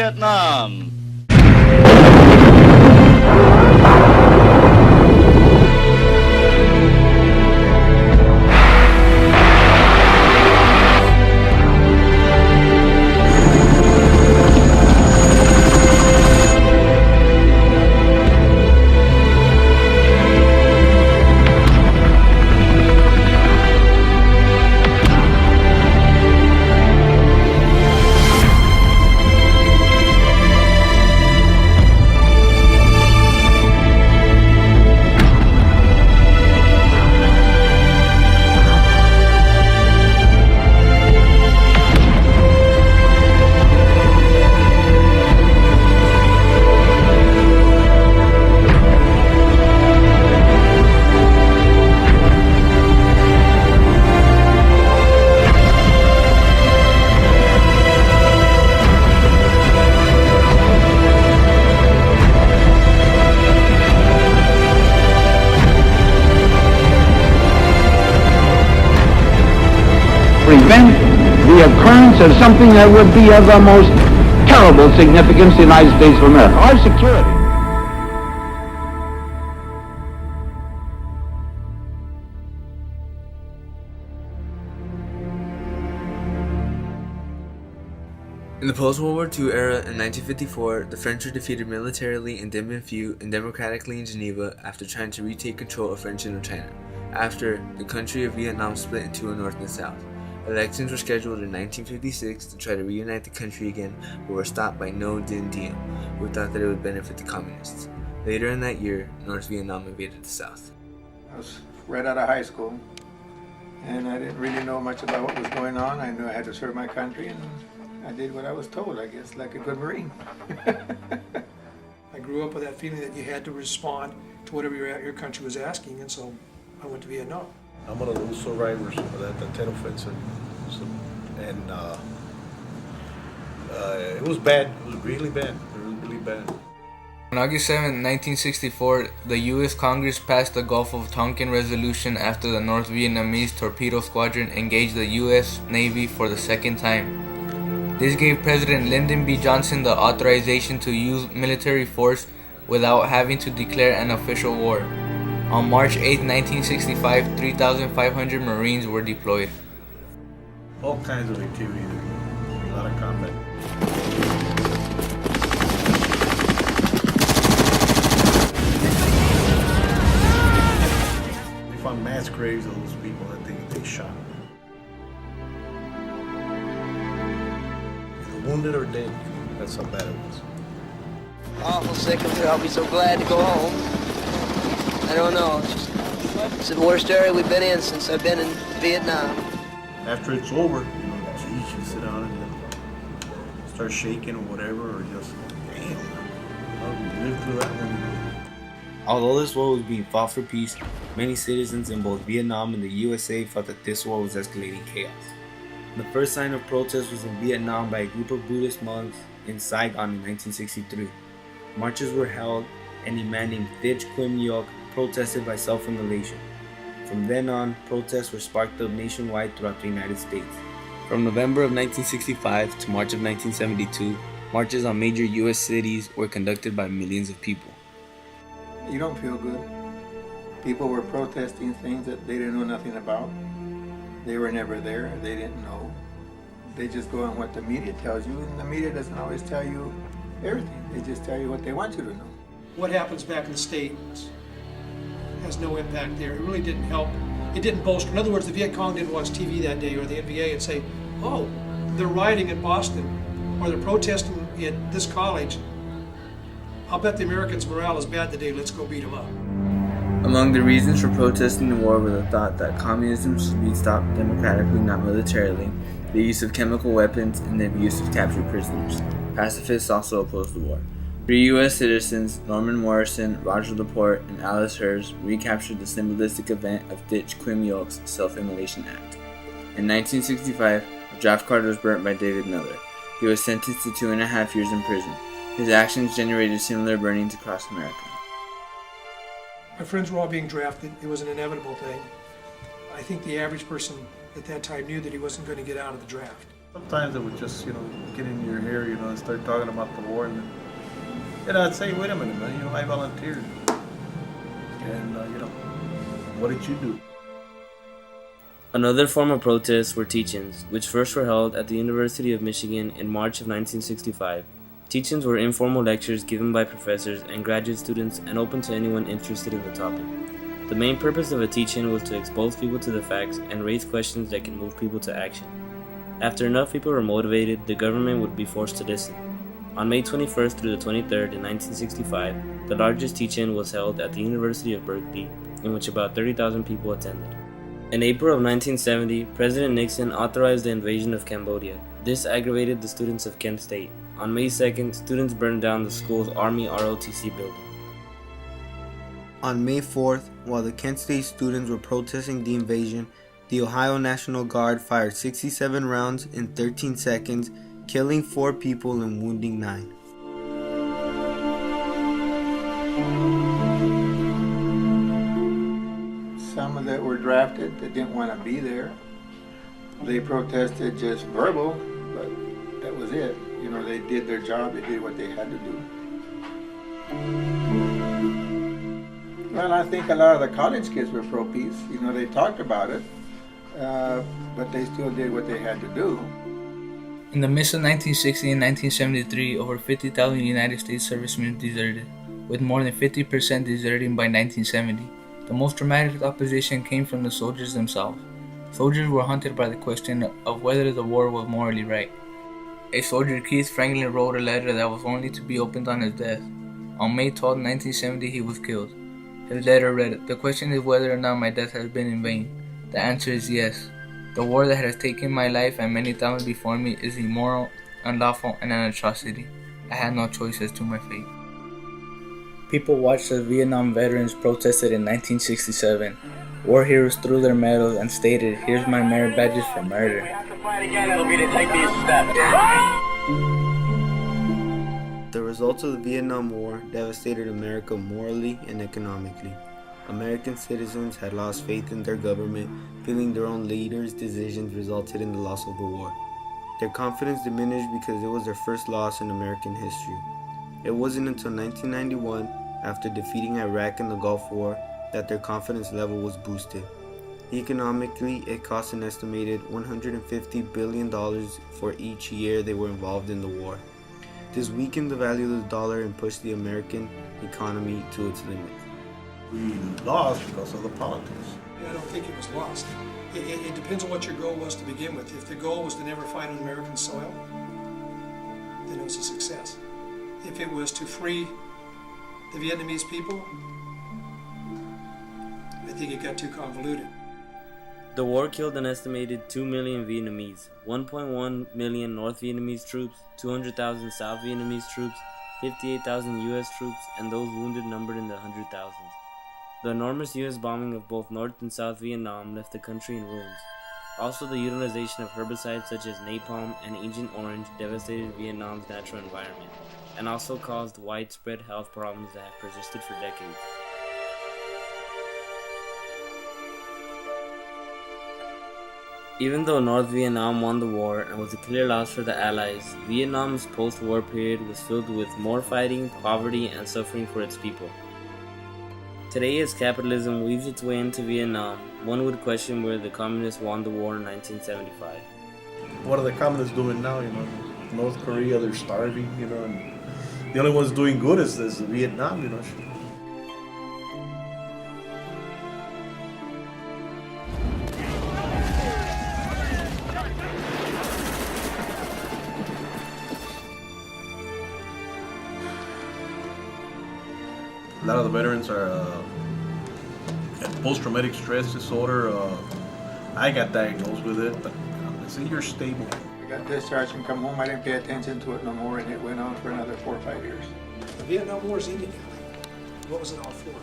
Vietnam. Prevent the occurrence of something that would be of the most terrible significance to the United States of America, our security. In the post-World War II era in 1954, the French were defeated militarily in Dien Bien Phu and democratically in Geneva after trying to retake control of French Indochina, after the country of Vietnam split into a North and South. Elections were scheduled in 1956 to try to reunite the country again, but were stopped by No Dinh Diem, who thought that it would benefit the communists. Later in that year, North Vietnam invaded the South. I was right out of high school, and I didn't really know much about what was going on. I knew I had to serve my country, and I did what I was told, I guess, like a good Marine. I grew up with that feeling that you had to respond to whatever your country was asking, and so I went to Vietnam. I'm one of those survivors of that tent offensive, and it was bad. It was really bad. It was really bad. On August 7, 1964, the U.S. Congress passed the Gulf of Tonkin Resolution after the North Vietnamese torpedo squadron engaged the U.S. Navy for the second time. This gave President Lyndon B. Johnson the authorization to use military force without having to declare an official war. On March 8, 1965, 3,500 Marines were deployed. All kinds of activities, a lot of combat. They found mass graves of those people that they shot. Either wounded or dead. That's how bad it was. Awful sick of it. I'll be so glad to go home. I don't know. It's the worst area we've been in since I've been in Vietnam. After it's over, geez, you sit down and start shaking or whatever, or just, damn, I'll live through that one. Although this war was being fought for peace, many citizens in both Vietnam and the USA felt that this war was escalating chaos. The first sign of protest was in Vietnam by a group of Buddhist monks in Saigon in 1963. Marches were held, and a man named Thich Quim Yok protested by self-immolation. From then on, protests were sparked up nationwide throughout the United States. From November of 1965 to March of 1972, marches on major U.S. cities were conducted by millions of people. You don't feel good. People were protesting things that they didn't know nothing about. They were never there. They didn't know. They just go on what the media tells you, and the media doesn't always tell you everything. They just tell you what they want you to know. What happens back in the States has no impact there. It really didn't help. It didn't bolster. In other words, the Viet Cong didn't watch TV that day or the NVA and say, oh, they're rioting in Boston or they're protesting at this college. I'll bet the Americans' morale is bad today. Let's go beat them up. Among the reasons for protesting the war were the thought that communism should be stopped democratically, not militarily, the use of chemical weapons, and the abuse of captured prisoners. Pacifists also opposed the war. 3 U.S. citizens, Norman Morrison, Roger Laporte, and Alice Hers, recaptured the symbolistic event of Thich Quim Yok's Self-Immolation Act. In 1965, a draft card was burnt by David Miller. He was sentenced to 2.5 years in prison. His actions generated similar burnings across America. My friends were all being drafted. It was an inevitable thing. I think the average person at that time knew that he wasn't going to get out of the draft. Sometimes it would just, get in your hair, and start talking about the war, and then, I'd say, wait a minute, man, I volunteered, and, what did you do? Another form of protests were teach-ins, which first were held at the University of Michigan in March of 1965. Teach-ins were informal lectures given by professors and graduate students and open to anyone interested in the topic. The main purpose of a teach-in was to expose people to the facts and raise questions that can move people to action. After enough people were motivated, the government would be forced to listen. On May 21st through the 23rd in 1965, the largest teach-in was held at the University of Berkeley, in which about 30,000 people attended. In April of 1970, President Nixon authorized the invasion of Cambodia. This aggravated the students of Kent State. On May 2nd, students burned down the school's Army ROTC building. On May 4th, while the Kent State students were protesting the invasion, the Ohio National Guard fired 67 rounds in 13 seconds, killing 4 people and wounding 9. Some that were drafted that didn't want to be there. They protested just verbal, but that was it. They did their job, they did what they had to do. Well, I think a lot of the college kids were pro-peace. They talked about it, but they still did what they had to do. In the midst of 1960 and 1973, over 50,000 United States servicemen deserted, with more than 50% deserting by 1970. The most dramatic opposition came from the soldiers themselves. Soldiers were haunted by the question of whether the war was morally right. A soldier, Keith Franklin, wrote a letter that was only to be opened on his death. On May 12, 1970, he was killed. His letter read, "The question is whether or not my death has been in vain. The answer is yes. The war that has taken my life and many thousands before me is immoral, unlawful, and an atrocity. I had no choice as to my fate." People watched as Vietnam veterans protested in 1967. War heroes threw their medals and stated, "Here's my merit badges for murder." The results of the Vietnam War devastated America morally and economically. American citizens had lost faith in their government, feeling their own leaders' decisions resulted in the loss of the war. Their confidence diminished because it was their first loss in American history. It wasn't until 1991, after defeating Iraq in the Gulf War, that their confidence level was boosted. Economically, it cost an estimated $150 billion for each year they were involved in the war. This weakened the value of the dollar and pushed the American economy to its limits. We lost because of the politics. I don't think it was lost. It depends on what your goal was to begin with. If the goal was to never fight on American soil, then it was a success. If it was to free the Vietnamese people, I think it got too convoluted. The war killed an estimated 2 million Vietnamese, 1.1 million North Vietnamese troops, 200,000 South Vietnamese troops, 58,000 U.S. troops, and those wounded numbered in the 100,000s. The enormous U.S. bombing of both North and South Vietnam left the country in ruins. Also, the utilization of herbicides such as napalm and Agent Orange devastated Vietnam's natural environment, and also caused widespread health problems that have persisted for decades. Even though North Vietnam won the war and was a clear loss for the Allies, Vietnam's post-war period was filled with more fighting, poverty, and suffering for its people. Today, as capitalism weaves its way into Vietnam, one would question whether the communists won the war in 1975. What are the communists doing now? North Korea, they're starving, and the only ones doing good is Vietnam, A lot of the veterans are at post-traumatic stress disorder. I got diagnosed with it, but they say you're stable. I got discharged and come home. I didn't pay attention to it no more, and it went on for another 4 or 5 years. The Vietnam War is ending now. What was it all for?